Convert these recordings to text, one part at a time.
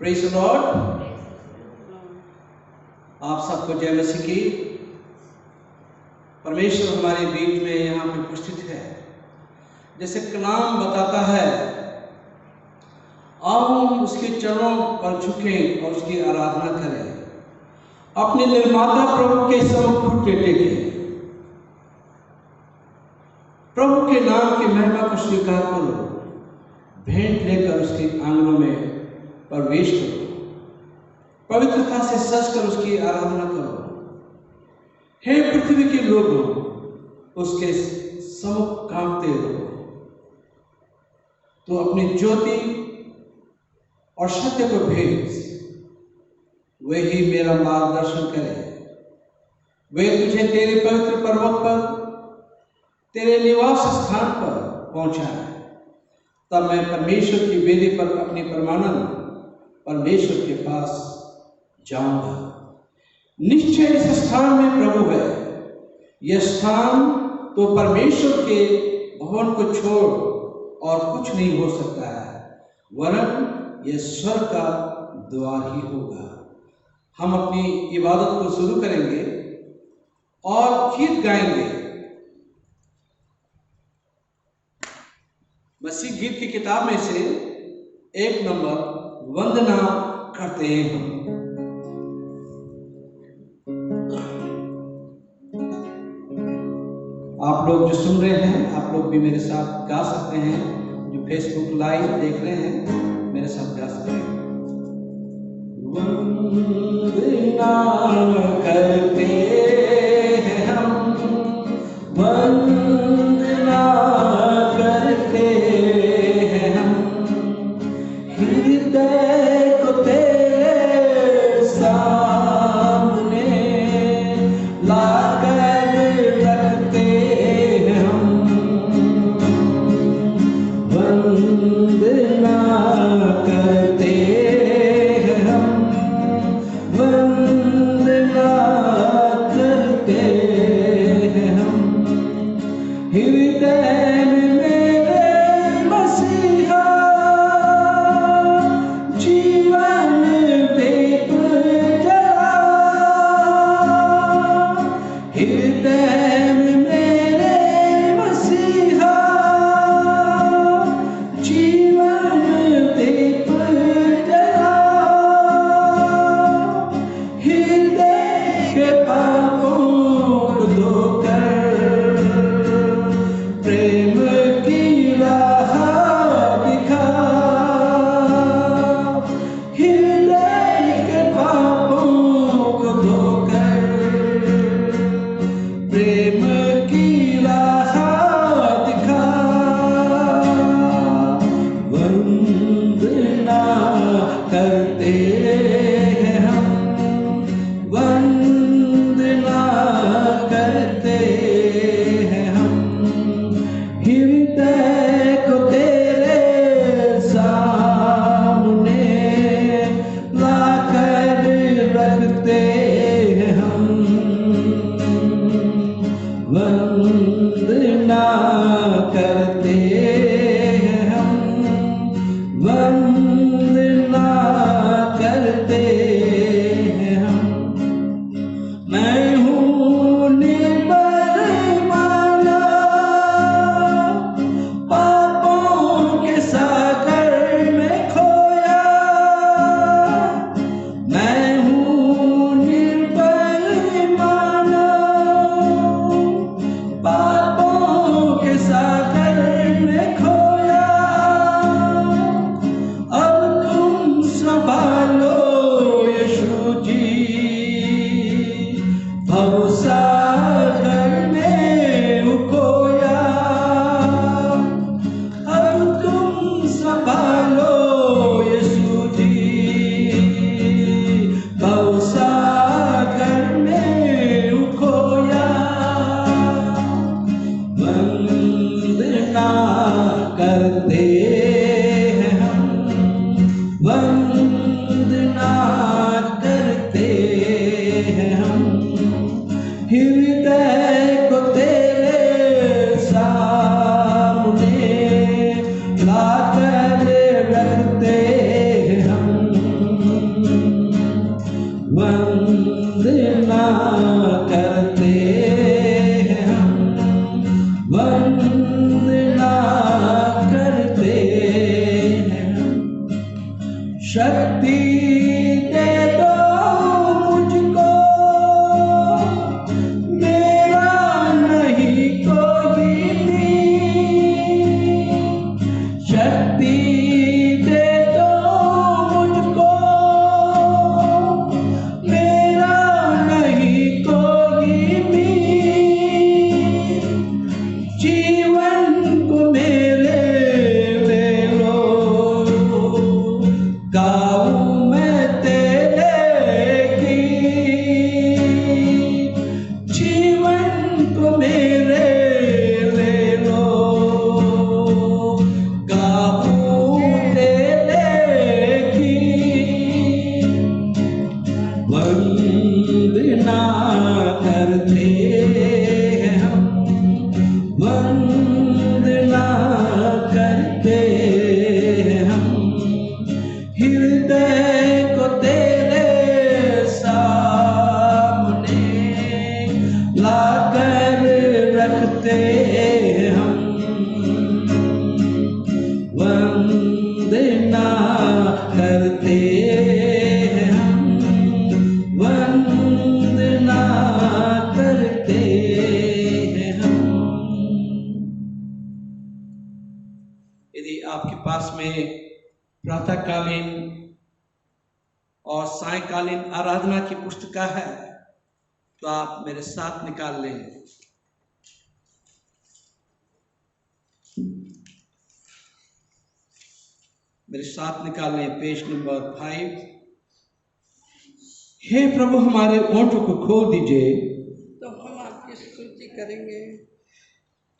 Praise the Lord. आप सबको जय मसीह की। परमेश्वर हमारे बीच में यहाँ पे उपस्थित है। जैसे कलाम बताता है, आओ हम उसके चरणों पर झुकें और उसकी आराधना करें, अपने निर्माता प्रभु के सम्मुख घुटने टेकें, प्रभु के नाम की महिमा को स्वीकार करो, भेंट लेकर उसके आंगनों में प्रवेश करो, पवित्रता से सजकर उसकी आराधना करो। हे पृथ्वी के लोगों, उसके सम्मुख कांपते रहो। तो अपनी ज्योति और सत्य को भेज, वही मेरा मार्गदर्शन करे। वे तुझे तेरे पवित्र पर्वत पर, तेरे निवास स्थान पर पहुंचाए। तब मैं परमेश्वर की वेदी पर अपनी परमानंद परमेश्वर के पास जाऊंगा। निश्चय इस स्थान में प्रभु है। यह स्थान तो परमेश्वर के भवन को छोड़ और कुछ नहीं हो सकता है, वरन यह स्वर्ग का द्वार ही होगा। हम अपनी इबादत को शुरू करेंगे और गीत गाएंगे। मसीह गीत की किताब में से 1 नंबर वंदना करते हैं हम। आप लोग जो सुन रहे हैं, आप लोग भी मेरे साथ गा सकते हैं। जो फेसबुक लाइव देख रहे हैं, मेरे साथ गा सकते हैं। वंदना करते हैं हम, वंदना करते हैं हम, हृदय को तेरे सामने लाकर रखते हैं हम। वंदना करते हैं हम, वंदना वंदना करते हैं हम, वंदना करते हैं हम। यदि आपके पास में प्रातःकालीन और सायंकालीन आराधना की पुस्तिका है तो आप मेरे साथ निकाल लें। मेरे साथ निकाल लें पेज नंबर 5। हे प्रभु, हमारे ओंठों को खोल दीजिए तो हम आपकी स्तुति करेंगे।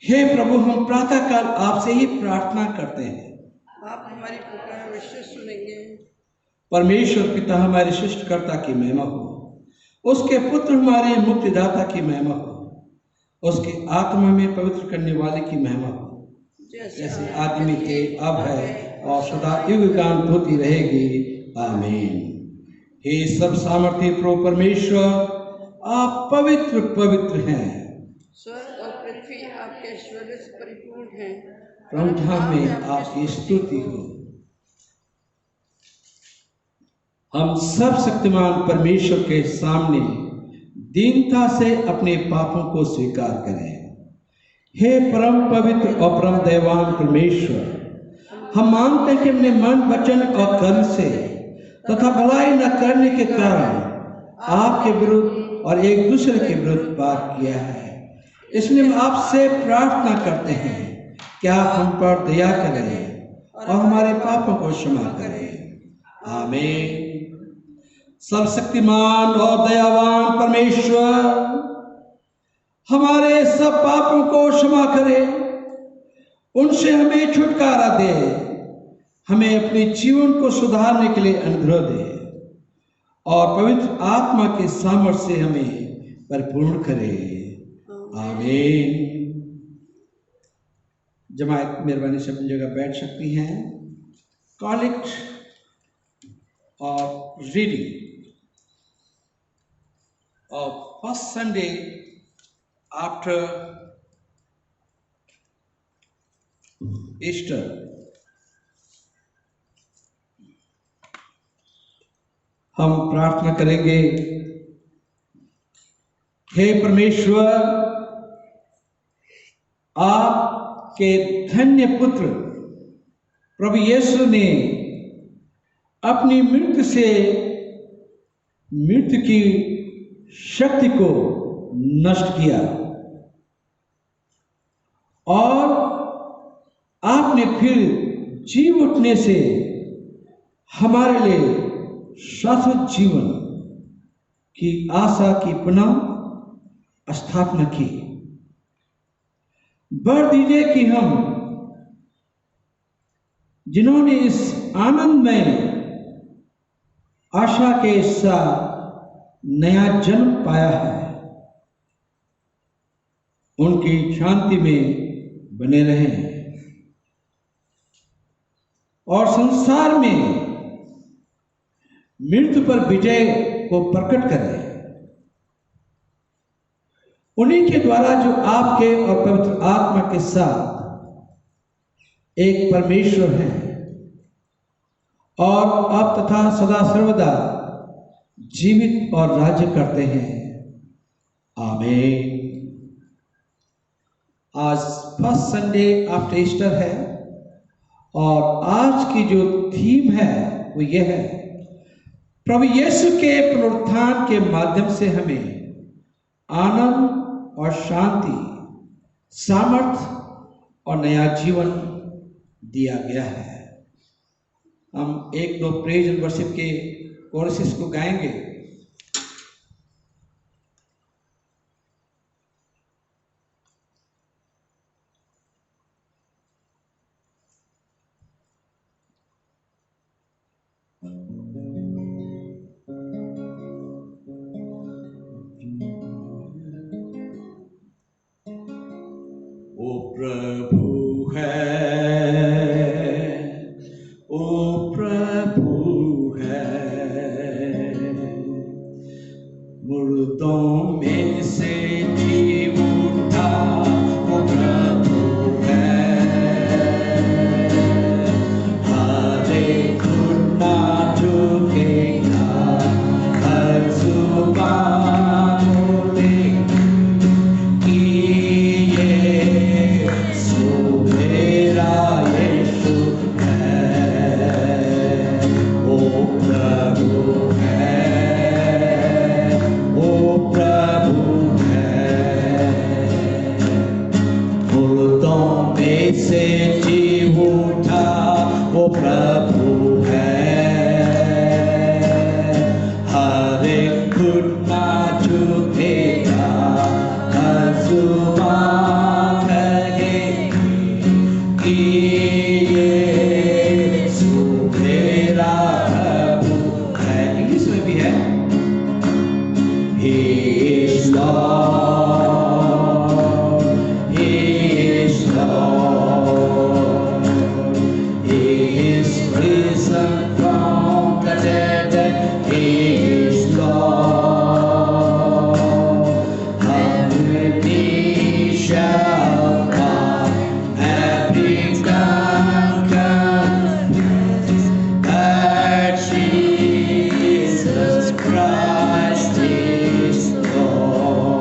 हे प्रभु, हम प्रातःकाल आपसे ही प्रार्थना करते हैं। आप हमारी पुकार अवश्य सुनेंगे। परमेश्वर पिता हमारे सृष्टिकर्ता की महिमा हो, उसके पुत्र हमारे मुक्तिदाता की महिमा हो, उसके आत्मा में पवित्र करने वाले की महिमा हो, जैसे आदमी थे अब है और सदा युगांत होती रहेगी। आमीन। हे सब सामर्थ्य प्रभु परमेश्वर, आप पवित्र पवित्र हैं। स्वर्ग और पृथ्वी आपके ऐश्वर्य से परिपूर्ण हैं। प्रभुता में आपकी स्तुति हो। हम सब शक्तिमान परमेश्वर के सामने दीनता से अपने पापों को स्वीकार करें। हे परम पवित्र और परम दयावान परमेश्वर, हम मानते हैं कि हमने मन, वचन और कर्म से तथा भलाई न करने के कारण आपके विरुद्ध और एक दूसरे के विरुद्ध पाप किया है। इसलिए हम आपसे प्रार्थना करते हैं कि आप हम पर दया करें और हमारे पापों को क्षमा करें। आमीन। सर्वशक्तिमान और दयावान परमेश्वर, हमारे सब पापों को क्षमा करें, उनसे हमें छुटकारा दे, हमें अपने जीवन को सुधारने के लिए अनुग्रह दे और पवित्र आत्मा के सामर्थ्य से हमें परिपूर्ण करे। आमीन। जमात मेहरबानी से अपनी जगह बैठ सकती हैं। कॉलेक्ट और reading of first Sunday after Easter. हम प्रार्थना करेंगे। हे परमेश्वर, आपके धन्य पुत्र प्रभु यीशु ने अपनी मृत्यु से मृत्यु की शक्ति को नष्ट किया और आपने फिर जी उठने से हमारे लिए शाश्वत जीवन की आशा की पुनः स्थापना की। वर दीजिए कि हम जिन्होंने इस आनंदमय आशा के साथ नया जन्म पाया है, उनकी शांति में बने रहें और संसार में मृत्यु पर विजय को प्रकट करें। उन्हीं के द्वारा जो आपके और पवित्र आत्मा के साथ एक परमेश्वर हैं और अब तथा सदा सर्वदा जीवित और राज्य करते हैं। आमीन। आज फर्स्ट संडे आफ्टर ईस्टर है और आज की जो थीम है वो ये है, प्रभु यीशु के पुनरुत्थान के माध्यम से हमें आनंद और शांति, सामर्थ और नया जीवन दिया गया है। हम एक दो प्रेज एंड वर्शिप के कोरसेस को गाएंगे। ओ प्रभु है, ओ प्रभु है, से जी उठा वो प्रभु है, हर एक घुटना झुकेगा, हर जुबान कहेगी कि यीशु मेरा प्रभु है। इंग्लिश में भी है, He is Lord, He is Lord, He is risen from the dead, He is Lord. Every knee shall bow, every tongue confess that Jesus Christ is Lord.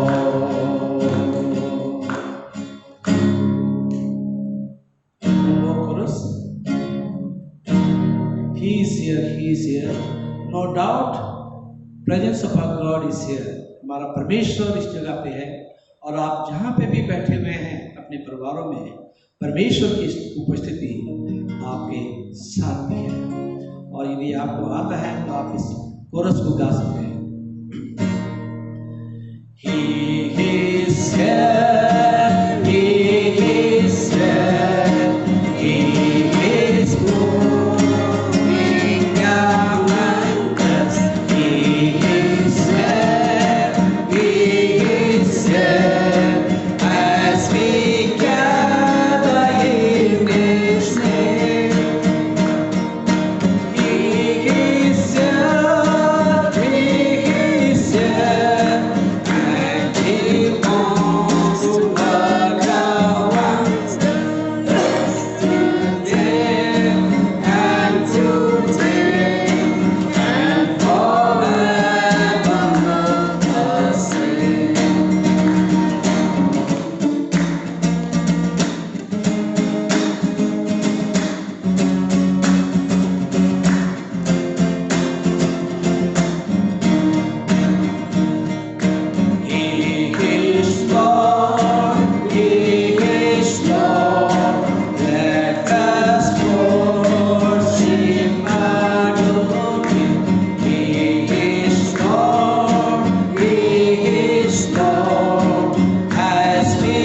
One more chorus. He is here, He is here. No doubt, presence of our God is here. हमारा परमेश्वर इस जगह पे है, और आप जहाँ पे भी बैठे हुए हैं अपने परिवारों में, परमेश्वर की उपस्थिति आपके साथ भी है। और यदि आपको आता है तो आप इस कोरस को गा सकते हैं। He is here, He is here, He is moving among us. He is here, He is here, as we gather in His name. He is here, He is here, and He wants to work around us today and today and forevermore the same. He is Lord, He is Lord, let us worship and adore Him. He is Lord, He is Lord, as we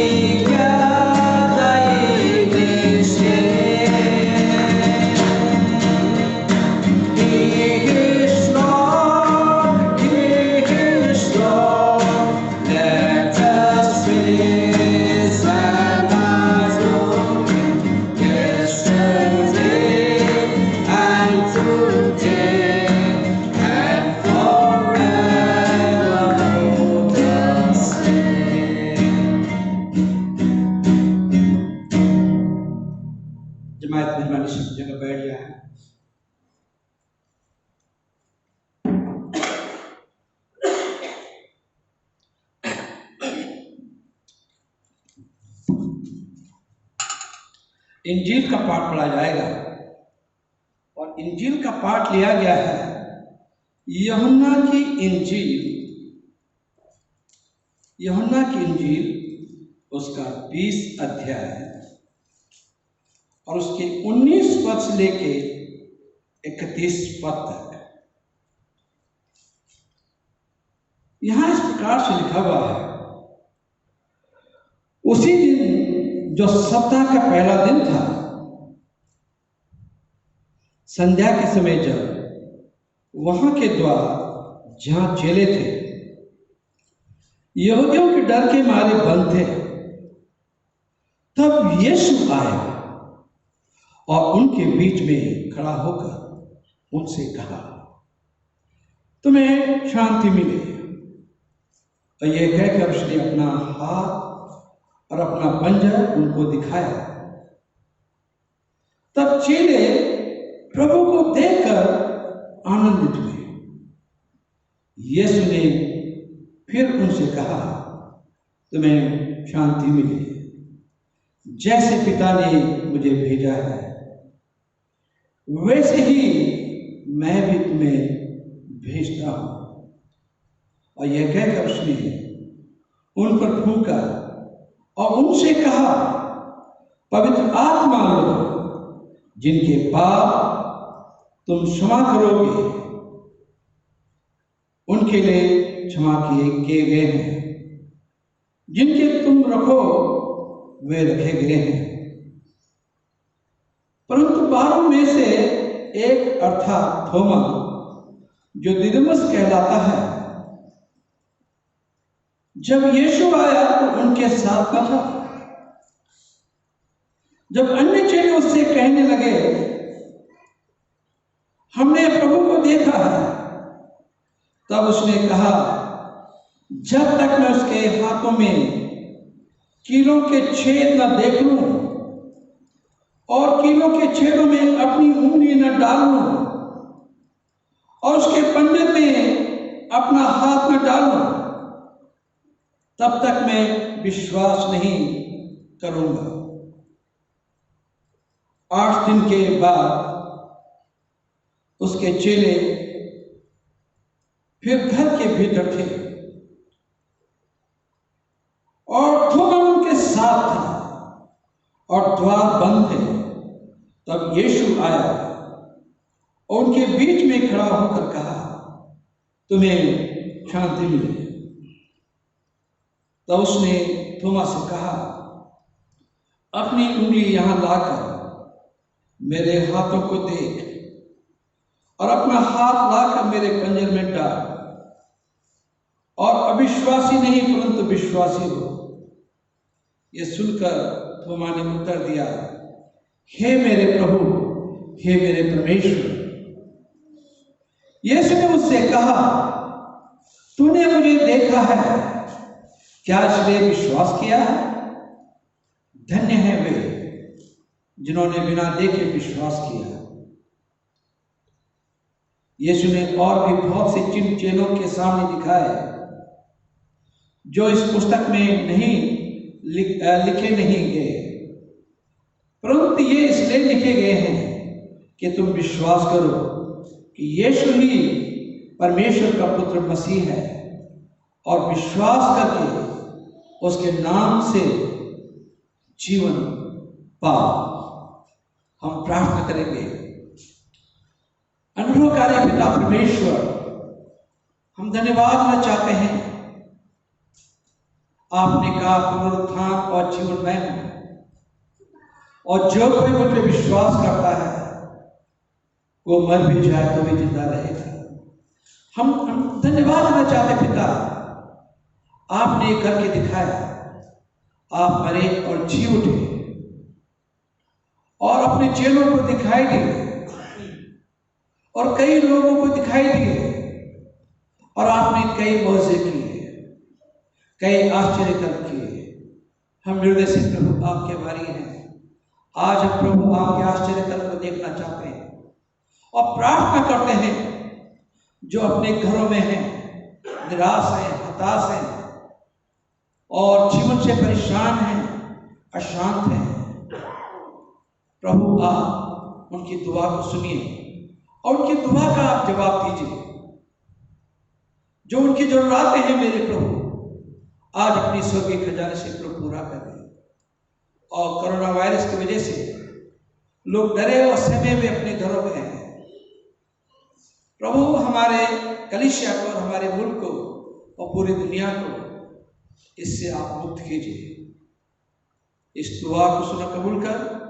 gather in His name. He is Lord, He is Lord, let us praise and adore Him, yesterday and today and forevermore the same. जमात मेहरबानी से जगह बैठ जाए। इंजील का पाठ पढ़ा जाएगा, और इंजील का पाठ लिया गया है यूहन्ना की इंजील उसका 20 अध्याय और उसके 19 पद से लेके 31 पद तक। यहां इस प्रकार से लिखा हुआ है, उसी दिन जो सप्ताह का पहला दिन था, संध्या के समय जब वहां के द्वार जहां चेले थे यहूदियों के डर के मारे बंद थे, तब यीशु आया और उनके बीच में खड़ा होकर उनसे कहा, तुम्हें शांति मिले। और यह कहकर उसने अपना हाथ और अपना पंजा उनको दिखाया। तब चेले प्रभु को देखकर आनंदित हुए। यीशु ने फिर उनसे कहा, तुम्हें शांति मिले। जैसे पिता ने मुझे भेजा है, वैसे ही मैं भी तुम्हें भेजता हूं। और यह कहकर उसने उन पर फूंका और उनसे कहा, पवित्र आत्मा लो, जिनके पाप तुम क्षमा करोगे उनके लिए क्षमा किए गए हैं, जिनके तुम रखो वे रखे गए हैं। परंतु 12 में से एक अर्थात थोमा, जो दिदुमुस कहलाता है, जब यीशु आया तो उनके साथ न था। जब अन्य चेले उससे कहने लगे, हमने प्रभु को देखा है, तब उसने कहा, जब तक मैं उसके हाथों में कीलों के छेद न देख लूं और कीलों के छेदों में अपनी उंगली न डालूं और उसके पंजे में अपना हाथ न डालूं, तब तक मैं विश्वास नहीं करूंगा। 8 दिन के बाद उसके चेले फिर घर के भीतर थे और थोमा उनके साथ था और द्वार बंद थे। तब यीशु आया और उनके बीच में खड़ा होकर कहा, तुम्हें शांति मिले। तब उसने थोमा से कहा, अपनी उंगली यहां लाकर मेरे हाथों को देख और अपना हाथ लाकर मेरे पंजर में डाल, और अविश्वासी नहीं परंतु विश्वासी हो। यह सुनकर थोमा ने उत्तर दिया, हे मेरे प्रभु, हे मेरे परमेश्वर। यीशु ने उससे कहा, तूने मुझे देखा है, क्या इसलिए विश्वास किया है? धन्य है वे जिन्होंने बिना देखे विश्वास किया। यीशु ने और भी बहुत से चिन्ह चेलों के सामने दिखाए जो इस पुस्तक में नहीं लिखे नहीं गए, परंतु ये इसलिए लिखे गए हैं कि तुम विश्वास करो कि यीशु ही परमेश्वर का पुत्र मसीह है, और विश्वास करके उसके नाम से जीवन पाओ। हम प्रार्थना करेंगे। अनुग्रहकारी पिता परमेश्वर, हम धन्यवाद देना चाहते हैं। आपने कहा पुनरुत्थान और जीवन मैं हूं, और जो कोई मुझ पर विश्वास करता है वो मर भी जाए तो भी जिंदा रहेगा। हम धन्यवाद देना चाहते पिता, आपने ये करके दिखाया। आप मरे और जी उठे और अपने चेलों को दिखाई दिए और कई लोगों को दिखाई दिए, और आपने कई मौजे किए, कई आश्चर्य कर्म किए। हम हृदय से प्रभु आपके भारी हैं। आज हम प्रभु आपके आश्चर्य कर्म को देखना चाहते हैं और प्रार्थना करते हैं, जो अपने घरों में हैं, निराश हैं, हताश हैं और जीवन से परेशान हैं, अशांत हैं, प्रभु आप उनकी दुआ को सुनिए और उनकी दुआ का आप जवाब दीजिए। जो उनकी जरूरतें हैं मेरे प्रभु, आज अपनी स्वर्गीय खजाने से प्रभु पूरा कर दें। और कोरोना वायरस की वजह से लोग डरे और सहमे हुए अपने घरों में हैं। प्रभु हमारे कलीसिया को और हमारे मुल्क को और पूरी दुनिया को इससे आप मुक्त कीजिए। इस दुआ को सुना कबूल कर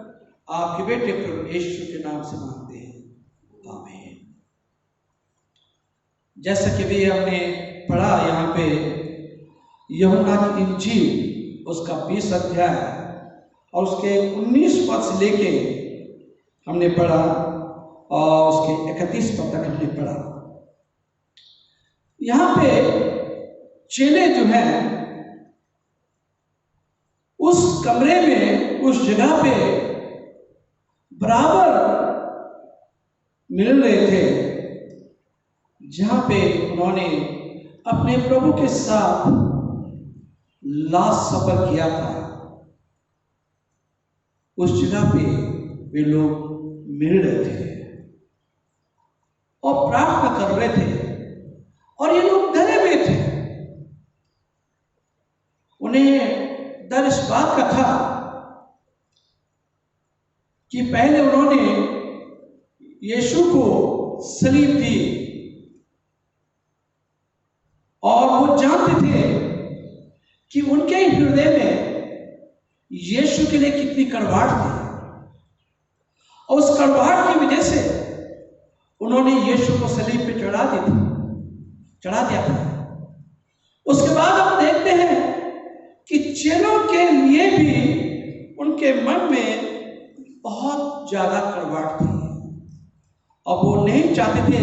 आपके बेटे प्रभु यीशु के नाम से मांगते हैं, आमीन। जैसा कि भी हमने पढ़ा यहाँ पे यूहन्ना की इंजील उसका 20 अध्याय और उसके 19 पद से लेके हमने पढ़ा और उसके 31 पद तक हमने पढ़ा। यहाँ पे चेले जो हैं उस कमरे में, उस जगह पे बराबर मिल रहे थे जहां पे उन्होंने अपने प्रभु के साथ लास्ट सफर किया था। उस जगह पे वे लोग मिल रहे थे और प्रार्थना कर रहे थे, और ये लोग डरे हुए थे। उन्हें डर इस बात का था कि पहले उन्होंने यीशु को सलीब दी और वो जानते थे कि उनके हृदय में यीशु के लिए कितनी कड़वाहट थी, और उस कड़वाहट की वजह से उन्होंने यीशु को सलीब पे चढ़ा दिया था। उसके बाद हम देखते हैं कि चेलों के लिए भी उनके मन में बहुत ज्यादा कड़वाहट थी, और वो नहीं चाहते थे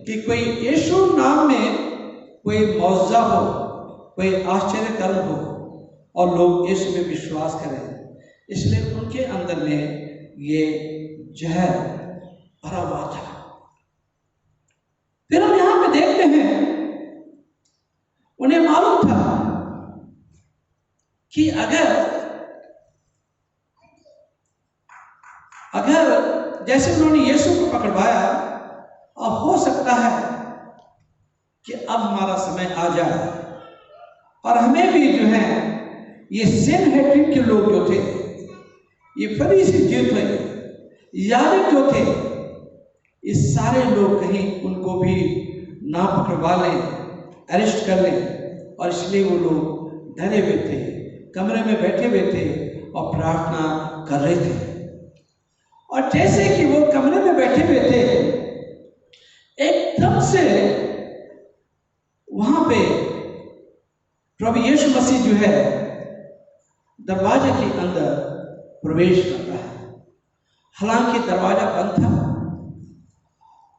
कि कोई यीशु नाम में कोई मौजज़ा हो, कोई आश्चर्य कर्म हो और लोग यीशु में विश्वास करें। इसलिए उनके अंदर में ये जहर भरा हुआ था। फिर हम यहां पे देखते हैं उन्हें मालूम था कि अगर जैसे उन्होंने यीशु को पकड़वाया, अब हो सकता है कि अब हमारा समय आ जाए और हमें भी जो है ये सनहेड्रिन के लोग जो थे, ये फरीसी जो थे, याजक जो थे, ये सारे लोग कहीं उनको भी ना पकड़वा लें, अरेस्ट कर लें। और इसलिए वो लोग डरे हुए थे, कमरे में बैठे हुए थे और प्रार्थना कर रहे थे। और जैसे कि वो कमरे में बैठे हुए थे, एकदम से वहां पे प्रभु यीशु मसीह जो है दरवाजे के अंदर प्रवेश करता है। हालांकि दरवाजा बंद था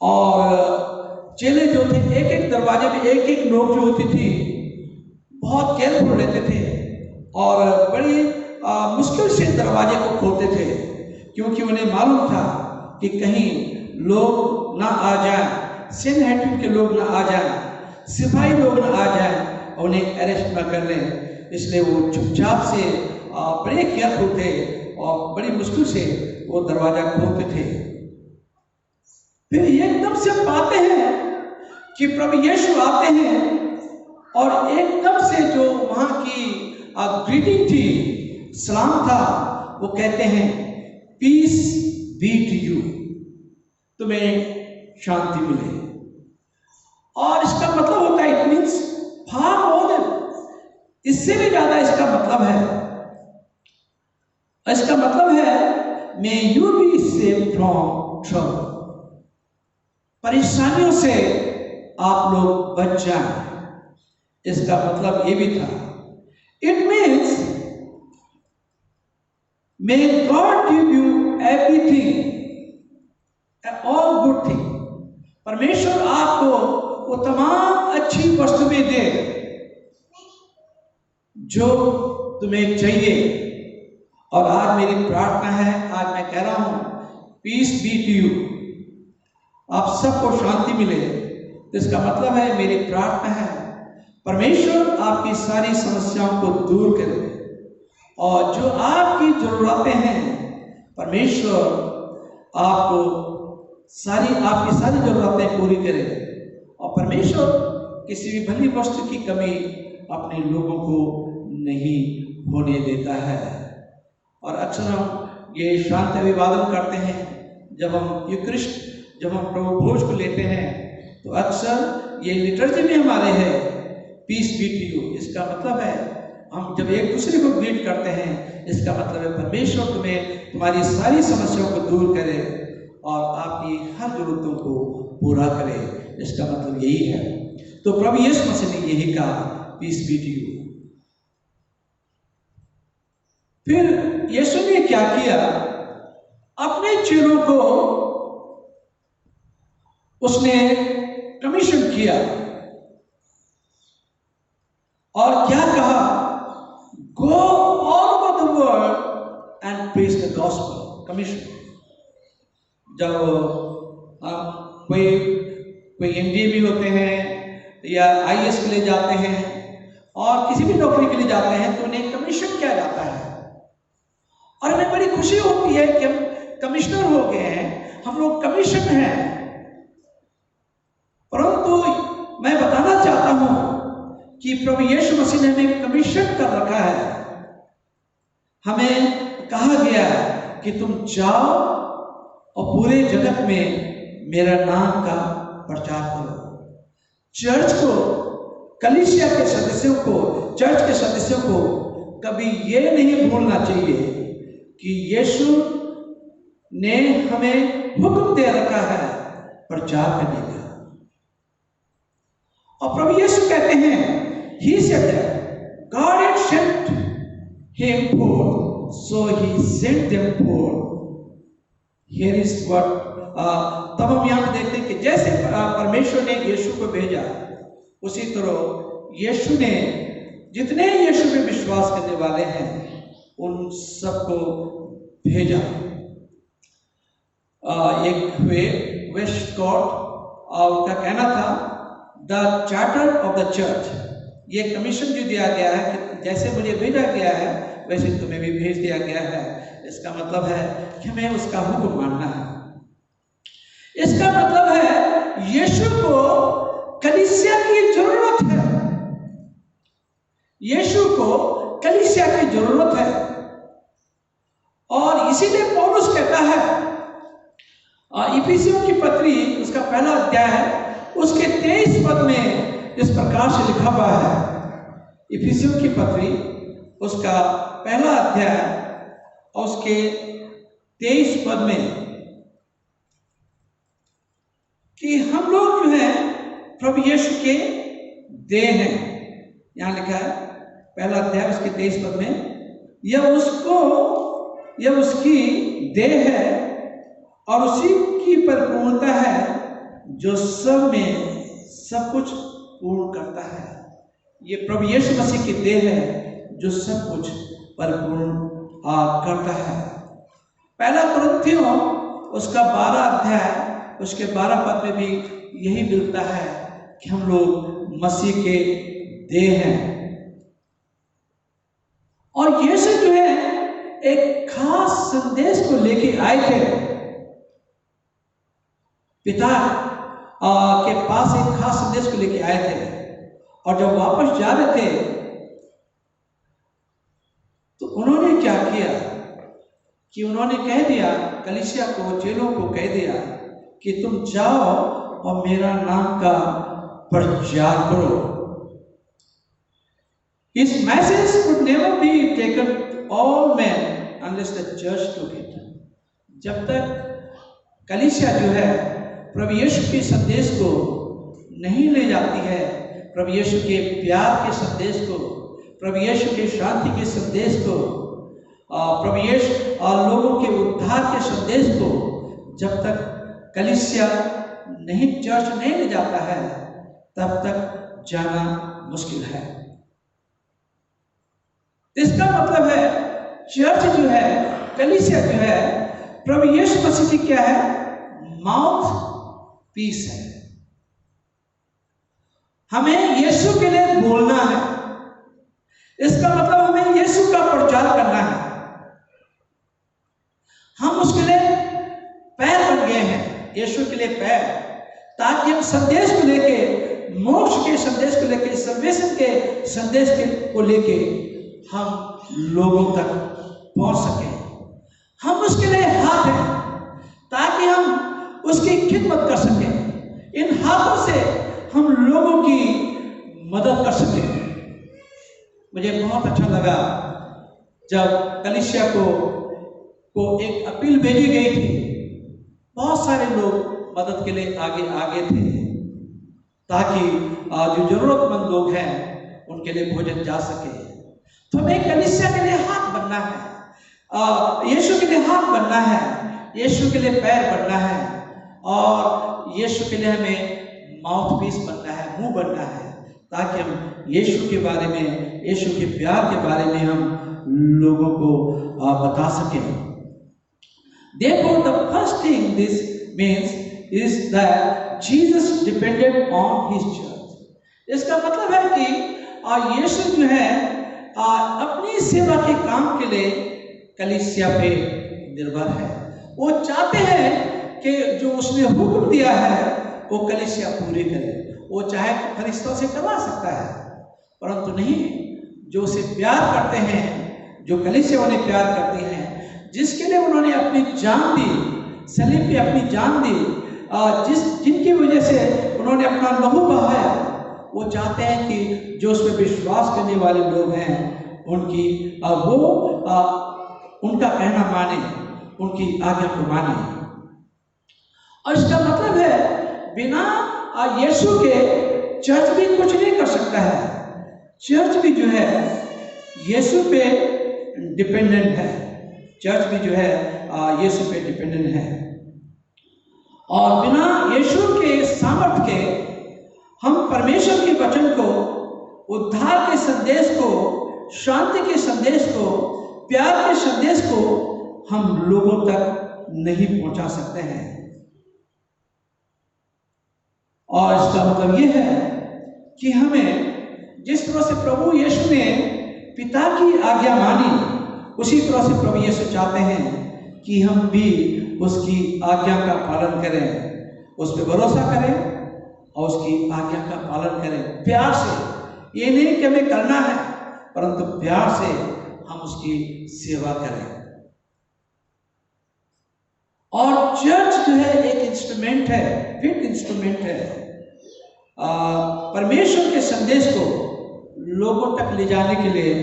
और चेले जो थे एक एक दरवाजे में एक एक नोक जो होती थी बहुत केयरफुल रहते थे और बड़ी मुश्किल से दरवाजे को खोलते थे, क्योंकि उन्हें मालूम था कि कहीं लोग ना आ जाए, सनहेड्रिन के लोग ना आ जाए, सिपाही लोग ना आ जाए और उन्हें अरेस्ट ना कर लें। इसलिए वो चुपचाप से बड़े केयरफुल थे और बड़ी मुश्किल से वो दरवाजा खोलते थे। फिर एकदम से पाते हैं कि प्रभु यीशु आते हैं और एकदम से जो वहां की ग्रीटिंग थी, सलाम था, वो कहते हैं पीस बी टू यू, तुम्हें शांति मिले। और इसका मतलब होता है, it means far more than, इससे भी ज्यादा इसका मतलब है, इसका मतलब है may you be save from trouble, परेशानियों से आप लोग बच जाएं। इसका मतलब ये भी था, it means may God give you everything, all good thing, परमेश्वर आपको वो तमाम अच्छी वस्तुएं दे जो तुम्हें चाहिए। और आज मेरी प्रार्थना है, आज मैं कह रहा हूं पीस बी टू यू, आप सबको शांति मिले। इसका मतलब है, मेरी प्रार्थना है परमेश्वर आपकी सारी समस्याओं को दूर करे और जो आपकी जरूरतें हैं परमेश्वर आपको आपकी सारी जरूरतें पूरी करे। और परमेश्वर किसी भी भली वस्तु की कमी अपने लोगों को नहीं होने देता है। और अक्सर हम ये शांत अभिवादन करते हैं, जब हम यूकरिस्ट, जब हम प्रभु भोज को लेते हैं, तो अक्सर ये लिटर्जी में हमारे है पीस बी टू यू। इसका मतलब है हम जब एक दूसरे को ग्रीट करते हैं, इसका मतलब है परमेश्वर तुम्हें तुम्हारी सारी समस्याओं को दूर करे और आपकी हर जरूरतों को पूरा करे। इसका मतलब यही है। तो प्रभु यीशु मसीह ने यही कहा, पीस बी टू यू। फिर यीशु ने क्या किया, अपने चेलों को उसने कमीशन किया और क्या कहा, go all over the world and preach the gospel. Commission, जब कोई एमडी भी होते हैं या आईएएस के लिए जाते हैं और किसी भी नौकरी के लिए जाते हैं तो उन्हें कमीशन किया जाता है। और हमें बड़ी खुशी होती है कि हम कमिश्नर हो गए हैं, हम लोग कमीशन हैं। परंतु मैं बताना चाहता हूं कि प्रभु यीशु मसीह ने हमें कमीशन कर रखा है। हमें कहा गया है कि तुम जाओ और पूरे जगत में मेरा नाम का प्रचार करो। चर्च को, कलीसिया के सदस्यों को, चर्च के सदस्यों को कभी ये नहीं भूलना चाहिए कि यीशु ने हमें हुक्म दे रखा है प्रचार करने का। और प्रभु यीशु कहते हैं, he said that God had sent him forth, so he sent them forth. Here is what तब हम यहाँ पे देखते हैं कि जैसे परमेश्वर ने यीशु को भेजा, उसी तरह यीशु ने जितने यीशु में विश्वास करने वाले हैं उन सबको भेजा। एक वे वेस्टकॉट उनका कहना था, the charter of the church, ये कमीशन जो दिया गया है कि जैसे मुझे भेजा गया है वैसे तुम्हें भी भेज दिया गया है। इसका मतलब है कि हमें उसका हुक्म मानना है। इसका मतलब है यीशु को कलीसिया की जरूरत है, यीशु को कलीसिया की जरूरत है। और इसीलिए पौलुस कहता है, इफिसियों की पत्री उसका पहला अध्याय है, उसके 23 पद में इस प्रकार से लिखा हुआ है। इफिसियों की पत्री उसका पहला अध्याय और उसके 23 पद में कि हम लोग जो है प्रभु यीशु के देह हैं। यहां लिखा है पहला अध्याय उसके 23 पद में, यह उसकी देह है और उसी की परिपूर्णता है जो सब में सब कुछ पूर्ण करता है। ये प्रभु यीशु मसीह की देह है जो सब कुछ परिपूर्ण करता है। पहला कुरिन्थियों उसका 12 अध्याय उसके 12 पद में भी यही मिलता है कि हम लोग मसीह के देह हैं। और यीशु जो है एक खास संदेश को लेके आए थे, पिता के पास एक खास संदेश को लेके आए थे। और जब वापस जा रहे थे तो उन्होंने क्या किया कि उन्होंने कह दिया कलीसिया को, चेलों को कह दिया कि तुम जाओ और मेरा नाम का प्रचार करो। His message could never be taken to all men unless the church took it. जब तक कलीसिया जो है प्रभु यीशु के संदेश को नहीं ले जाती है, प्रभु यीशु के प्यार के संदेश को, प्रभु यीशु के शांति के संदेश को, प्रभु यीशु लोगों के उद्धार के संदेश को जब तक कलीसिया नहीं, चर्च नहीं ले जाता है, तब तक जाना मुश्किल है। इसका मतलब है चर्च जो है, कलीसिया जो है, प्रभु यीशु मसीह की क्या है, माउथ पीस है। हमें यीशु के लिए बोलना है। इसका मतलब हमें यीशु का प्रचार करना है। हम उसके लिए पैर बन गए हैं, यीशु के लिए पैर, ताकि हम संदेश को लेके, मोक्ष के संदेश को लेके, सर्वेशन के संदेश को लेके हम लोगों तक पहुंच सके। हम उसके लिए हाथ हैं ताकि हम उसकी खिदमत कर सकें। इन हाथों से हम लोगों की मदद कर सकें। मुझे बहुत अच्छा लगा जब कलीसिया को एक अपील भेजी गई थी। बहुत सारे लोग मदद के लिए आगे थे ताकि जो जरूरतमंद लोग हैं उनके लिए भोजन जा सके। तो हमें कलीसिया के लिए हाथ बनना है, यीशु के लिए हाथ बनना है, यीशु के लिए पैर बनना है और यीशु के लिए हमें माउथ पीस बनना है, मुंह बनना है, ताकि हम यीशु के बारे में, यीशु के प्यार के बारे में हम लोगों को बता सकें। Therefore, the first thing this means is that Jesus depended on his church. इसका मतलब है कि यीशु जो है अपनी सेवा के काम के लिए कलीसिया पे निर्भर है। वो चाहते हैं कि जो उसने हुक्म दिया है वो कलीसिया पूरी करे। वो चाहे फरिश्तों से करवा सकता है, परंतु नहीं, जो उसे प्यार करते हैं, जो कलीसिया उन्हें प्यार करती हैं, जिसके लिए उन्होंने अपनी जान दी, सलीब पे अपनी जान दी, जिनकी वजह से उन्होंने अपना लहू बहाया, वो चाहते हैं कि जो उसमें विश्वास करने वाले लोग हैं उनकी उनका कहना माने, उनकी आज्ञा को माने। और इसका मतलब है बिना यीशु के चर्च भी कुछ नहीं कर सकता है। चर्च भी जो है यीशु पे डिपेंडेंट है, चर्च भी जो है यीशु पे डिपेंडेंट है। और बिना यीशु के सामर्थ के हम परमेश्वर के वचन को, उद्धार के संदेश को, शांति के संदेश को, प्यार के संदेश को हम लोगों तक नहीं पहुंचा सकते हैं। और इसका मतलब यह है कि हमें जिस तरह से प्रभु यीशु ने पिता की आज्ञा मानी, उसी तरह से प्रभु यीशु चाहते हैं कि हम भी उसकी आज्ञा का पालन करें, उस पर भरोसा करें और उसकी आज्ञा का पालन करें प्यार से। ये नहीं कि हमें करना है, परंतु प्यार से हम उसकी सेवा करें। और चर्च जो है एक इंस्ट्रूमेंट है, फिट इंस्ट्रूमेंट है, परमेश्वर के संदेश को लोगों तक ले जाने के लिए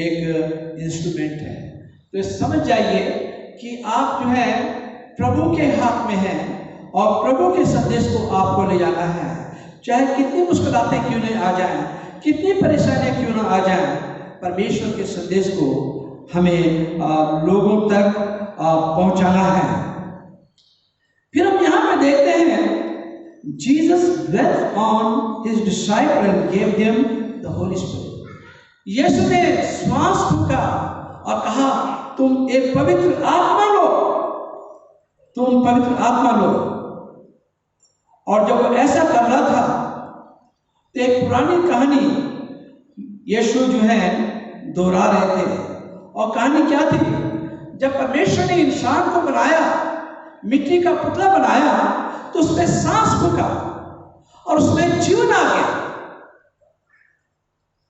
एक इंस्ट्रूमेंट है। तो समझ जाइए कि आप जो है प्रभु के हाथ में हैं और प्रभु के संदेश को आपको ले जाना है। चाहे कितनी मुश्किलातें क्यों नहीं आ जाएं, कितनी परेशानियां क्यों ना आ जाएं, परमेश्वर के संदेश को हमें लोगों तक पहुंचाना है। फिर हम यहाँ पे देखते हैं Jesus breathed on his disciple and gave them the Holy Spirit. यीशु ने श्वास फूंका और कहा तुम एक पवित्र आत्मा लो, तुम पवित्र आत्मा लो। और जब वो ऐसा कर रहा था तो एक पुरानी कहानी यीशु जो है दोहरा रहे थे। और कहानी क्या थी? जब परमेश्वर ने इंसान को बनाया, मिट्टी का पुतला बनाया, तो उसमें सांस फूंका और उसमें जीवन आ गया।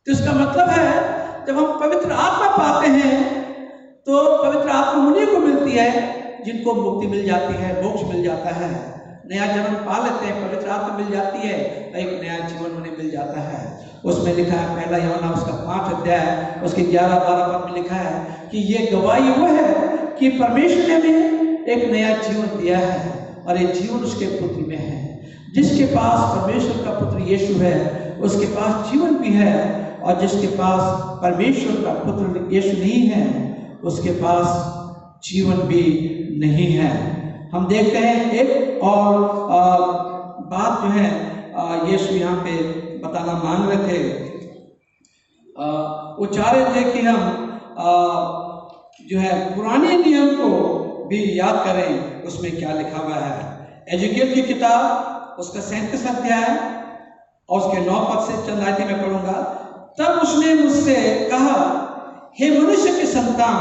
तो इसका मतलब है जब हम पवित्र आत्मा पाते हैं तो पवित्र आत्मा उन्हीं को मिलती है जिनको मुक्ति मिल जाती है, मोक्ष मिल जाता है, नया जन्म पा लेते हैं, पवित्र आत्मा मिल जाती है, एक नया जीवन उन्हें मिल जाता है। उसमें लिखा है पहला यूहन्ना उसका 5 अध्याय उसके 11-12 पद में लिखा है कि ये गवाही वो है कि परमेश्वर ने हमें एक नया जीवन दिया है और ये जीवन उसके पुत्र में है। जिसके पास परमेश्वर का पुत्र यीशु है उसके पास जीवन भी है, और जिसके पास परमेश्वर का पुत्र यीशु नहीं है उसके पास जीवन भी नहीं है। हम देखते हैं एक और बात जो है यीशु यहाँ पे बताना मांग रहे थे, वो चाह रहे थे कि हम जो है पुराने नियम को भी याद करें। उसमें क्या लिखा हुआ है? एजकियेल की किताब उसका 37 अध्याय और उसके 9 पद से चंद आयतें मैं पढ़ूंगा। तब उसने मुझसे कहा, हे मनुष्य के संतान,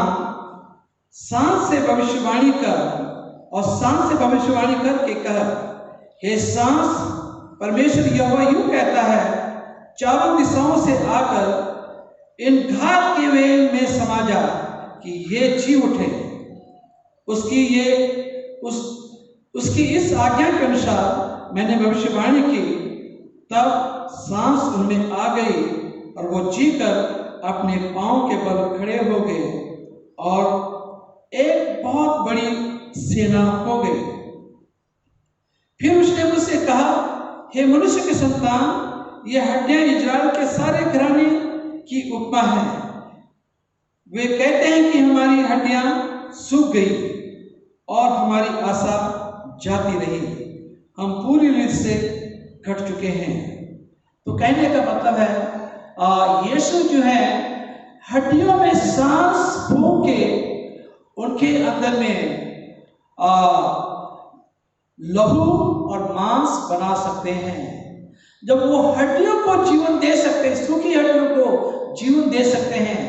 सांस से भविष्यवाणी कर और सांस से भविष्यवाणी करके कह, हे सांस, परमेश्वर यहोवा यूं कहता है, चारों दिशाओं से आकर इन घात के वेल में समा जा कि ये जी उठे। उसकी इस आज्ञा के अनुसार मैंने भविष्यवाणी की, तब सांस उनमें आ गई और वो जीकर अपने पांव के बल खड़े हो गए और एक बहुत बड़ी सेना हो गई। फिर उसने मुझसे कहा, हे मनुष्य के संतान, ये हड्डियां इजराइल के सारे घराने की उपमा है। वे कहते हैं कि हमारी हड्डियां सूख गई और हमारी आशा जाती रही, हम पूरी रीत से घट चुके हैं। तो कहने का मतलब है यीशु जो है हड्डियों में सांस फूंक के उनके अंदर में लहू और मांस बना सकते हैं। जब वो हड्डियों को जीवन दे सकते हैं, सूखी हड्डियों को जीवन दे सकते हैं,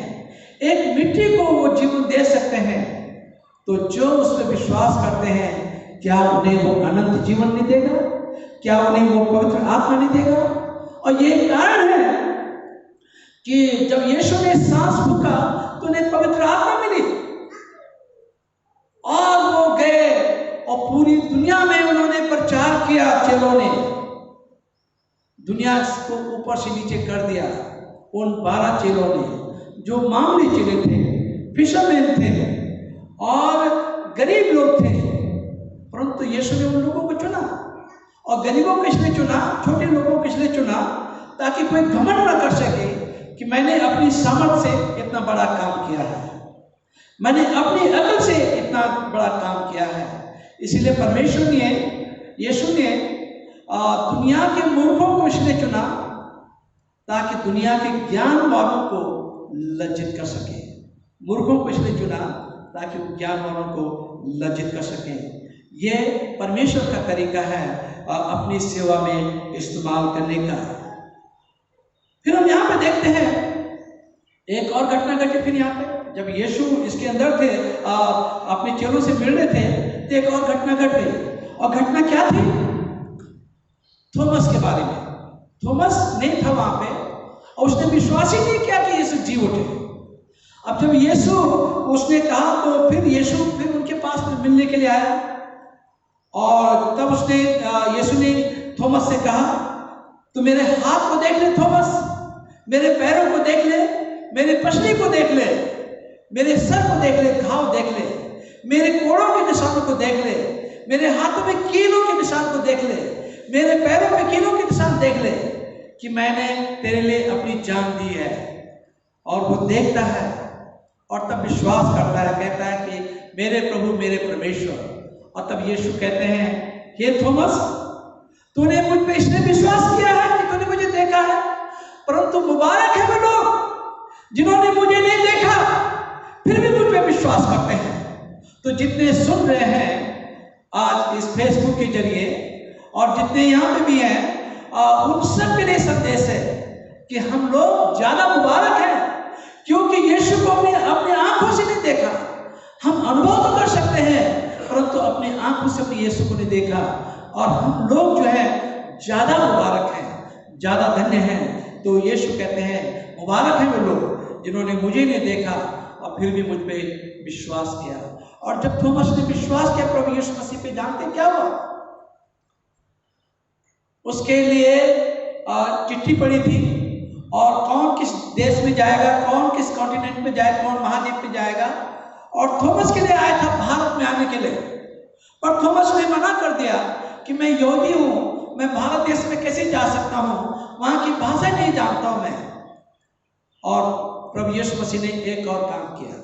एक मिट्टी को वो जीवन दे सकते हैं, तो जो उस पर विश्वास करते हैं, क्या उन्हें वो अनंत जीवन नहीं देगा? क्या उन्हें वो पवित्र आत्मा नहीं देगा? और ये कारण है कि जब यीशु ने सांस फूंका तो उन्हें पवित्र आत्मा मिली। और वो गए और पूरी दुनिया में उन्होंने प्रचार किया। चेलों ने दुनिया को ऊपर से नीचे कर दिया। उन 12 चेलों ने जो मामूली चेले थे, फिशरमैन थे और गरीब लोग थे, परंतु यीशु ने उन लोगों को चुना। और गरीबों को इसलिए चुना, छोटे लोगों को इसलिए चुना ताकि कोई घमंड न कर सके कि मैंने अपनी सामर्थ से इतना बड़ा काम किया है, मैंने अपनी अकल से इतना बड़ा काम किया है। इसीलिए परमेश्वर ने, यीशु ने दुनिया के मूर्खों को इसलिए चुना ताकि दुनिया के ज्ञान वालों को लज्जित कर सके। मूर्खों को इसलिए चुना ताकि वो ज्ञान वालों को लज्जित कर सके। ये परमेश्वर का तरीका है अपनी सेवा में इस्तेमाल करने का। फिर हम यहाँ पे देखते हैं एक और घटना घटी। फिर यहाँ पे जब यीशु इसके अंदर थे, अपने चेलों से मिल रहे थे, तो एक और घटना घट गई। और घटना क्या थी? थॉमस के बारे में। थॉमस नहीं था वहां पे और उसने विश्वास ही नहीं किया कि यीशु जी उठे। अब जब यीशु उसने कहा तो फिर यीशु फिर उनके पास में मिलने के लिए आया और तब उसने यीशु ने थॉमस से कहा, तो मेरे हाथ को देख ले थॉमस, मेरे पैरों को देख ले, मेरे पसली को देख ले, मेरे सर को देख ले, घाव देख ले, मेरे कोड़ों के निशानों को देख ले, मेरे हाथों में कीलों के निशान को देख ले, मेरे पैरों में कीलों के निशान देख ले कि मैंने तेरे लिए अपनी जान दी है। और वो देखता है और तब विश्वास करता है, कहता है कि मेरे प्रभु, मेरे परमेश्वर। और तब यीशु कहते हैं, हे थॉमस, तूने मुझ पे इसलिए विश्वास किया है कि तूने मुझे देखा है, परंतु मुबारक है वो लोग जिन्होंने मुझे नहीं देखा फिर भी मुझ पे विश्वास करते हैं। तो जितने सुन रहे हैं आज इस फेसबुक के जरिए और जितने यहाँ पे भी हैं, उन सब के लिए संदेश है कि हम लोग ज्यादा मुबारक हैं, क्योंकि यीशु को अपने आंखों से नहीं देखा। हम अनुभव तो कर सकते हैं परंतु अपनी आंखों से अपने यीशु को नहीं देखा। और हम लोग जो है ज्यादा मुबारक हैं, ज्यादा धन्य हैं। तो यीशु कहते हैं, मुबारक हैं वो लोग जिन्होंने मुझे नहीं देखा और फिर भी मुझ पे विश्वास किया। और जब थॉमस ने विश्वास किया प्रभु यीशु मसीह पे, जानते क्या हुआ? उसके लिए चिट्ठी पड़ी थी और कौन किस देश में जाएगा, कौन किस कॉन्टिनेंट में जाएगा, कौन महाद्वीप में जाएगा। और थॉमस के लिए आया था भारत में आने के लिए, पर थॉमस ने मना कर दिया कि मैं यहूदी हूं, मैं भारत देश में कैसे जा सकता हूं, वहां की भाषा नहीं जानता हूं मैं। और प्रभु यीशु मसीह ने एक और काम किया।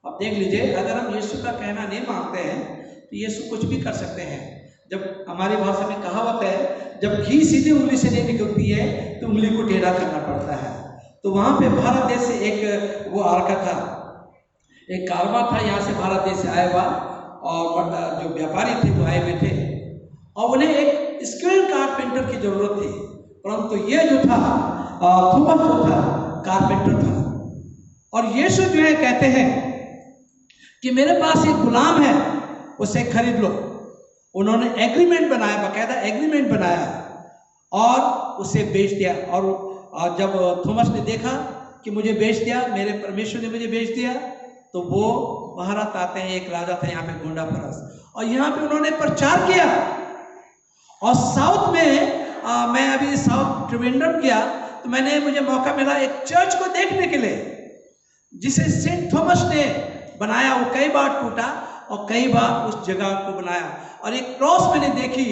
अब देख लीजिए, अगर हम यीशु का कहना नहीं मानते हैं तो यीशु कुछ भी कर सकते हैं। जब हमारी भाषा में कहावत है, जब घी सीधी उंगली से नहीं निकलती है तो उंगली को टेढ़ा करना पड़ता है। तो वहां पे भारत देश से एक वो आ रखा था, एक कारवां था यहाँ से भारत देश से आया हुआ, और जो व्यापारी थे वो आए हुए थे और उन्हें एक स्किल्ड कारपेंटर की जरूरत थी। परंतु ये जो था थॉमस जो था कारपेंटर था। और यीशु जो है कहते हैं कि मेरे पास एक गुलाम है, उसे खरीद लो। उन्होंने एग्रीमेंट बनाया, बाकायदा एग्रीमेंट बनाया और उसे बेच दिया। और जब थॉमस ने देखा कि मुझे बेच दिया, मेरे परमेश्वर ने मुझे बेच दिया, तो वो भारत आते हैं, एक राजा था यहाँ पे गोंडा फरस, और यहाँ पे उन्होंने प्रचार किया। और साउथ में मैं अभी साउथ त्रिवेंद्रम गया तो मुझे मौका मिला एक चर्च को देखने के लिए जिसे सेंट थॉमस ने बनाया। वो कई बार टूटा और कई बार उस जगह को बनाया। और एक क्रॉस मैंने देखी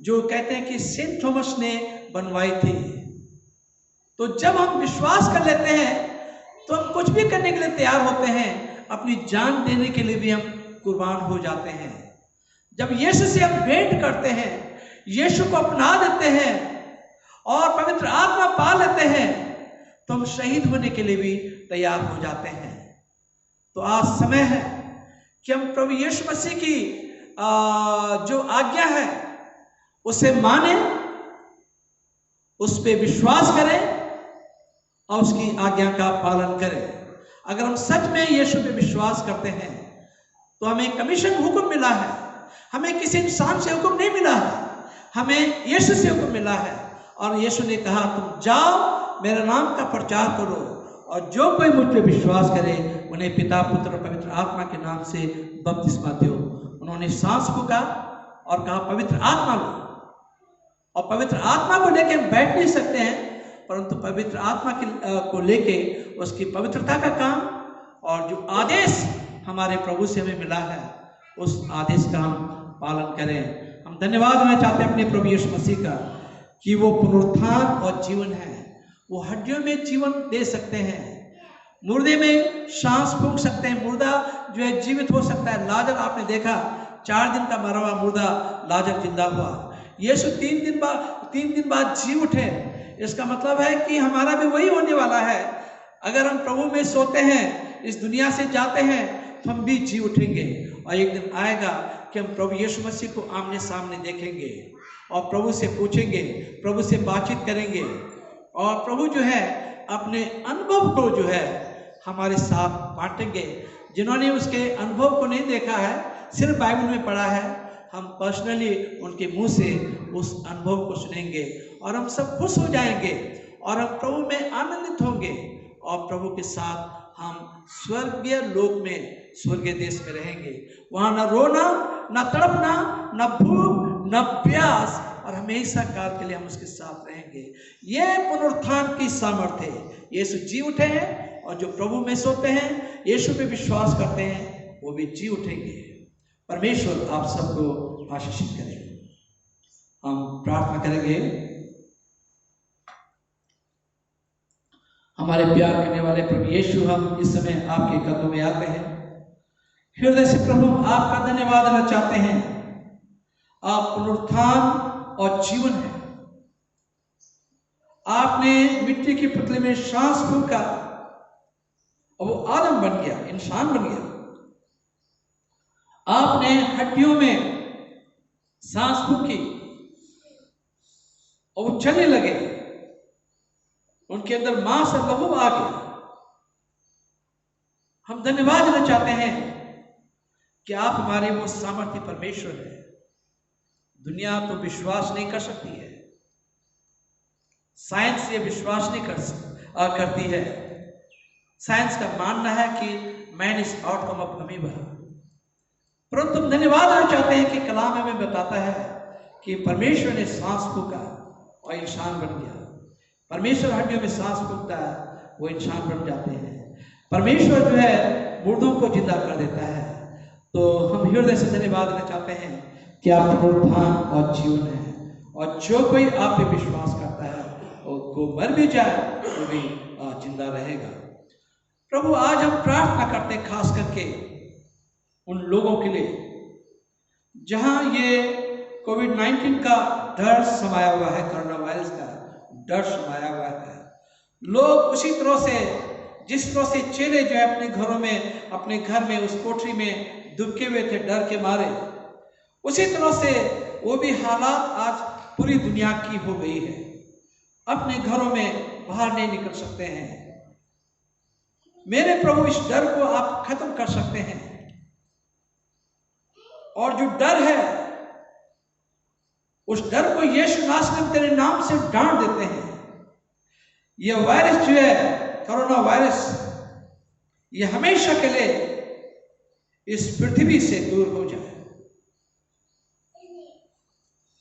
जो कहते हैं कि सेंट थॉमस ने बनवाई थी। तो जब हम विश्वास कर लेते हैं तो हम कुछ भी करने के लिए तैयार होते हैं, अपनी जान देने के लिए भी हम कुर्बान हो जाते हैं। जब यीशु से हम भेंट करते हैं, यीशु को अपना देते हैं और पवित्र आत्मा पा लेते हैं, तो हम शहीद होने के लिए भी तैयार हो जाते हैं। तो आज समय है कि हम प्रभु यीशु मसीह की जो आज्ञा है उसे माने, उस पे विश्वास करें और उसकी आज्ञा का पालन करें। अगर हम सच में यीशु पे विश्वास करते हैं तो हमें कमीशन हुक्म मिला है, हमें किसी इंसान से हुक्म नहीं मिला है, हमें यीशु से हुक्म मिला है। और यीशु ने कहा, तुम जाओ मेरे नाम का प्रचार करो और जो कोई मुझ पे विश्वास करे उन्हें पिता, पुत्र और पवित्र पवित्र आत्मा के नाम से बपतिस्मा दो। उन्होंने सांस फूंका और कहा पवित्र आत्मा लो। और पवित्र आत्मा को लेके हम बैठ नहीं सकते हैं, परंतु पवित्र आत्मा को लेके उसकी पवित्रता का काम और जो आदेश हमारे प्रभु से हमें मिला है उस आदेश का हम पालन करें। हम धन्यवाद देना चाहते हैं अपने प्रभु यीशु मसीह का कि वो पुनरुत्थान और जीवन है। वो हड्डियों में जीवन दे सकते हैं, मुर्दे में सांस फूंक सकते हैं, मुर्दा जो है जीवित हो सकता है। लाजर आपने देखा 4 दिन का मरा हुआ मुर्दा लाजर जिंदा हुआ। यीशु 3 दिन बाद जी उठे। इसका मतलब है कि हमारा भी वही होने वाला है। अगर हम प्रभु में सोते हैं, इस दुनिया से जाते हैं, तो हम भी जी उठेंगे और एक दिन आएगा कि हम प्रभु यीशु मसीह को आमने सामने देखेंगे और प्रभु से पूछेंगे, प्रभु से बातचीत करेंगे और प्रभु जो है अपने अनुभव को जो है हमारे साथ बांटेंगे। जिन्होंने उसके अनुभव को नहीं देखा है, सिर्फ बाइबल में पढ़ा है, हम पर्सनली उनके मुंह से उस अनुभव को सुनेंगे और हम सब खुश हो जाएंगे और हम प्रभु में आनंदित होंगे और प्रभु के साथ हम स्वर्गीय लोक में, स्वर्गीय देश में रहेंगे। वहां न रोना, न तड़पना, न भूख, न प्यास, और हमेशा काल के लिए हम उसके साथ रहेंगे। यह पुनरुत्थान की सामर्थ्य है। यीशु जी उठे हैं और जो प्रभु में सोते हैं, यीशु पे विश्वास करते हैं, वो भी जी उठेंगे। परमेश्वर आप सबको आशीषित करें। हम प्रार्थना करेंगे। हमारे प्यार करने वाले प्रभु यीशु, हम इस समय आपके कदमों में आते हैं। हृदय से प्रभु आपका धन्यवाद देना चाहते हैं। आप पुनरुत्थान और जीवन है। आपने मिट्टी की पुतली में सांस फूंका और वो आदम बन गया, इंसान बन गया। आपने हड्डियों में सांस फूंकी और वो चलने लगे, उनके अंदर मांस और लहू आ गया। हम धन्यवाद देना चाहते हैं कि आप हमारे वो सामर्थ्य परमेश्वर है। दुनिया तो विश्वास नहीं कर सकती है, साइंस ये विश्वास नहीं करती है। साइंस का मानना है कि man is outcome of amoeba, परंतु हम धन्यवाद देना चाहते हैं कि कलाम हमें बताता है कि परमेश्वर ने सांस फूंका और इंसान बन गया। परमेश्वर हड्डियों में सांस फूंकता है, वो इंसान बन जाते हैं। परमेश्वर जो है मुर्दों को जिंदा कर देता है। तो हम हृदय से धन्यवाद देना चाहते हैं कि आप पुनरुत्थान और जीवन है, और जो कोई आप पे विश्वास करता है वो मर भी जाए तो भी जिंदा रहेगा। प्रभु, आज हम प्रार्थना करते हैं खास करके उन लोगों के लिए जहां ये कोविड-19 का डर समाया हुआ है, कोरोना वायरस का डर समाया हुआ है। लोग उसी तरह से, जिस तरह से चेले जो है अपने घरों में, अपने घर में उस कोठरी में दुबके हुए थे डर के मारे, उसी तरह से वो भी हालात आज पूरी दुनिया की हो गई है। अपने घरों में बाहर नहीं निकल सकते हैं। मेरे प्रभु, इस डर को आप खत्म कर सकते हैं। और जो डर है, उस डर को यीशु नासरी तेरे नाम से डांट देते हैं। यह वायरस जो है, कोरोना वायरस, यह हमेशा के लिए इस पृथ्वी से दूर हो जाए।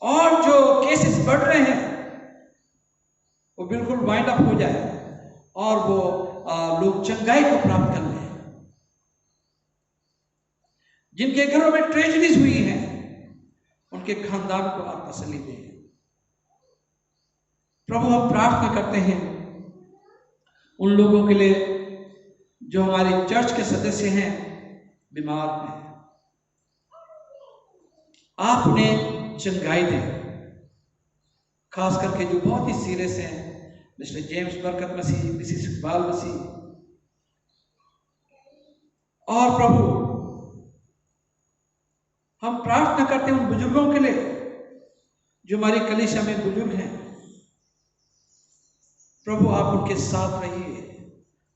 और जो केसेस बढ़ रहे हैं वो बिल्कुल वाइंड अप हो जाए और वो लोग चंगाई को प्राप्त कर लें। जिनके घरों में ट्रेजेडीज हुई हैं, उनके खानदान को आप तसल्ली दें। प्रभु, हम प्रार्थना करते हैं उन लोगों के लिए जो हमारे चर्च के सदस्य हैं, बीमार हैं। आप उन्हें चंगाई दें, खास करके जो बहुत ही सीरियस हैं, मिस्टर जेम्स बरकत मसीह, मिसिस इकबाल मसीह। और प्रभु, हम प्रार्थना करते हैं उन बुजुर्गों के लिए जो हमारी कलीसिया में बुजुर्ग हैं। प्रभु, आप उनके साथ रहिए।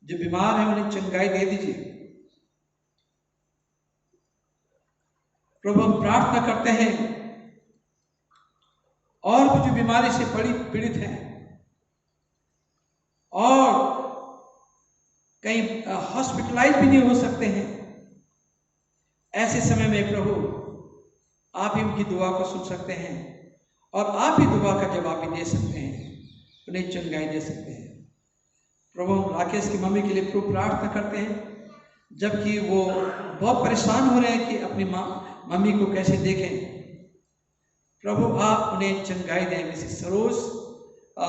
जो बीमार हैं उन्हें चंगाई दे दीजिए। प्रभु, हम प्रार्थना करते हैं और भी जो बीमारी से पीड़ित हैं और कहीं हॉस्पिटलाइज भी नहीं हो सकते हैं, ऐसे समय में प्रभु आप ही उनकी दुआ को सुन सकते हैं और आप ही दुआ का जवाब भी दे सकते हैं, उन्हें चंगाई दे सकते हैं। प्रभु हम राकेश की मम्मी के लिए प्रभु प्रार्थना करते हैं, जबकि वो बहुत परेशान हो रहे हैं कि अपनी मम्मी को कैसे देखें। प्रभु आप उन्हें चंगाई दें। मिसेस सरोज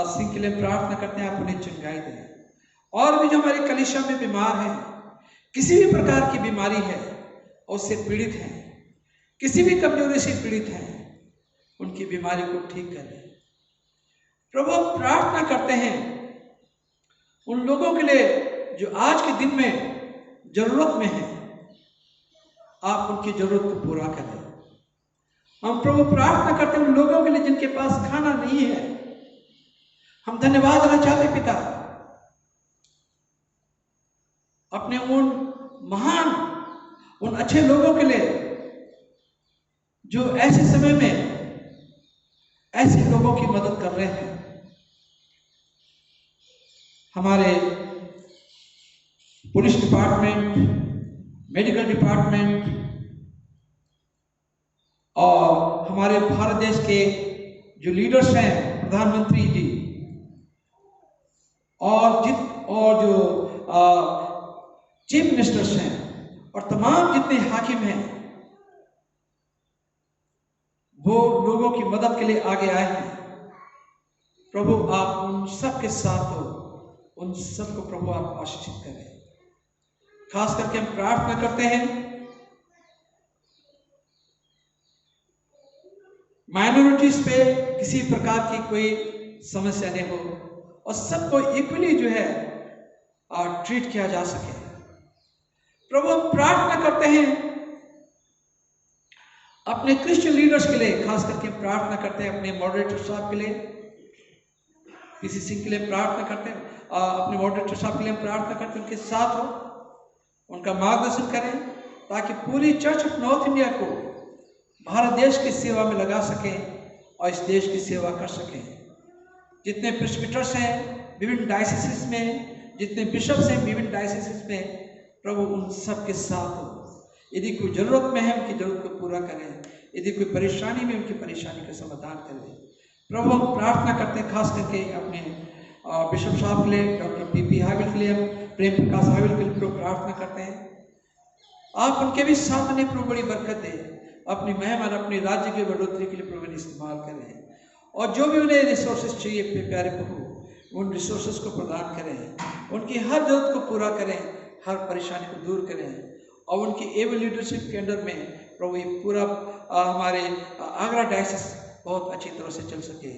सिंह के लिए प्रार्थना करते हैं, आप उन्हें चंगाई दें। और भी जो हमारे कलीसिया में बीमार हैं, किसी भी प्रकार की बीमारी है उससे पीड़ित हैं, किसी भी कमजोरी से पीड़ित हैं, उनकी बीमारी को ठीक करें। प्रभु प्रार्थना करते हैं उन लोगों के लिए जो आज के दिन में जरूरत में है, आप उनकी जरूरत को पूरा करें। हम प्रभु प्रार्थना करते हैं उन लोगों के लिए जिनके पास खाना नहीं है। हम धन्यवाद देना चाहते पिता, अपने उन महान, उन अच्छे लोगों के लिए जो ऐसे समय में ऐसे लोगों की मदद कर रहे हैं। हमारे पुलिस डिपार्टमेंट, मेडिकल डिपार्टमेंट और हमारे भारत देश के जो लीडर्स हैं, प्रधानमंत्री जी और जो चीफ मिनिस्टर्स हैं और तमाम जितने हाकिम हैं, वो लोगों की मदद के लिए आगे आए हैं। प्रभु आप उन सब के साथ हो, उन सबको प्रभु आप आशीषित करें। खास करके हम प्रार्थना करते हैं माइनॉरिटीज पे किसी प्रकार की कोई समस्या नहीं हो और सबको इक्वली जो है ट्रीट किया जा सके। प्रभु हम प्रार्थना करते हैं अपने क्रिश्चियन लीडर्स के लिए, खास करके प्रार्थना करते हैं अपने मॉडरेटर साहब के लिए, पीसी सिंह के लिए प्रार्थना करते हैं, अपने मॉडरेटर साहब के लिए प्रार्थना करते हैं, उनके साथ हो, उनका मार्गदर्शन करें ताकि पूरी चर्च ऑफ नॉर्थ इंडिया को भारत देश की सेवा में लगा सकें और इस देश की सेवा कर सकें। जितने प्रेस्बिटर्स हैं विभिन्न डायसिस में, जितने बिशप्स हैं विभिन्न डायसिस में, प्रभु उन सब के साथ हो। यदि कोई जरूरत में है उनकी जरूरत को पूरा करें, यदि कोई परेशानी में उनकी परेशानी का समाधान करें। प्रभु हम प्रार्थना करते हैं खास करके अपने बिशप साहब के लिए, डॉक्टर पीपी हाविल के लिए, प्रेम प्रकाश हाविल के लिए प्रभु प्रार्थना करते हैं। आप उनके भी साथ उन्हें प्रभु बड़ी बरकत दे, अपनी महिमा और अपने राज्य की बढ़ोतरी के लिए प्रभु ने इस्तेमाल करें और जो भी उन्हें रिसोर्सेज चाहिए प्यारे प्रभु उन रिसोर्सेज को प्रदान करें, उनकी हर जरूरत को पूरा करें, हर परेशानी को दूर करें और उनकी एबल लीडरशिप के अंडर में प्रभु ये पूरा हमारे आगरा डायसिस बहुत अच्छी तरह से चल सके।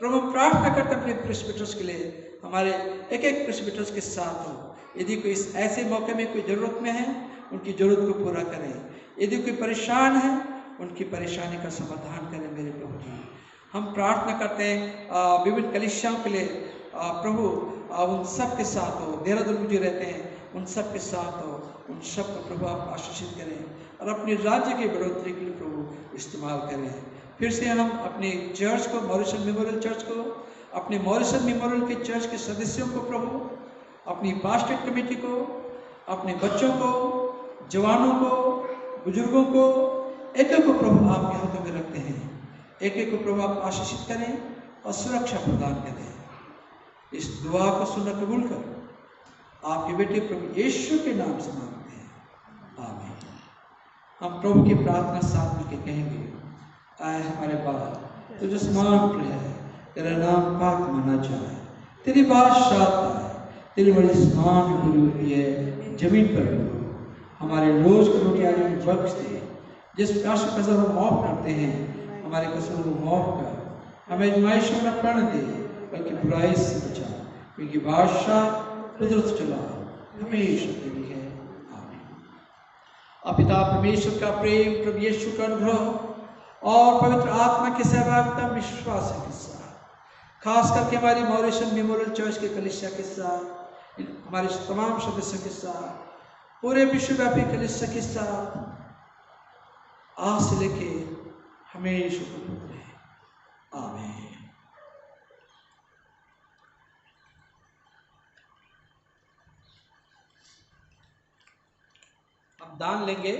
प्रभु हम प्रार्थना करते हैं अपने प्रेस्बिटर्स के लिए, हमारे एक एक प्रेस्बिटर्स के साथ हो। यदि कोई इस ऐसे मौके में कोई ज़रूरत में है उनकी ज़रूरत को पूरा करें, यदि कोई परेशान है उनकी परेशानी का समाधान करें मेरे प्रभु जी। हम प्रार्थना करते हैं विभिन्न कलीसियाओं के लिए, प्रभु उन सब के साथ हो, देहरादून में जो रहते हैं उन सब के साथ हो, उन सब को प्रभु आप आशीषित करें और अपने राज्य की बढ़ोतरी के लिए प्रभु इस्तेमाल करें। फिर से हम अपने चर्च को, मॉरिसन मेमोरियल चर्च को, अपने मॉरिसन मेमोरियल के चर्च के सदस्यों को प्रभु, अपनी पास्टेट कमेटी को, अपने बच्चों को, जवानों को, बुजुर्गों को, एक एक को प्रभु आपके हाथों में रखते हैं। एक एक को प्रभु आप आशीषित करें और सुरक्षा प्रदान करें। इस दुआ को सुनना कबूल कर आपके बेटे प्रभु यीशु के नाम से मांगते हैं, आमीन। हम प्रभु की प्रार्थना साथ मिलकर कहेंगे। आए हमारे बाप तुझे समान प्रिय है, तेरा नाम पाक माना जाए, तेरी बादशाह आए, तेरी बड़ी समान पूरी होती है जमीन पर भी हो। हमारे रोज की रोटी आज हमें बख्श दे, जिस प्रकार से कसर हम माफ करते हैं हमारे कसर को माफ कर, हमें आजमाइश में न पड़ने दे बल्कि बुराई से बचा, क्योंकि बादशाह कुदरत चला हमेशा तेरी है, आमीन। पिता परमेश्वर का प्रेम, प्रभु यीशु का अनुग्रह और पवित्र आत्मा की सहभागिता विश्वास के साथ, खास करके हमारी मॉरिसन मेमोरियल चर्च के कलीसिया के साथ, हमारे तमाम सदस्यों के साथ, पूरे विश्वव्यापी कलीसिया के साथ आज से लेके हमेशा रहे, आमीन। हम दान लेंगे।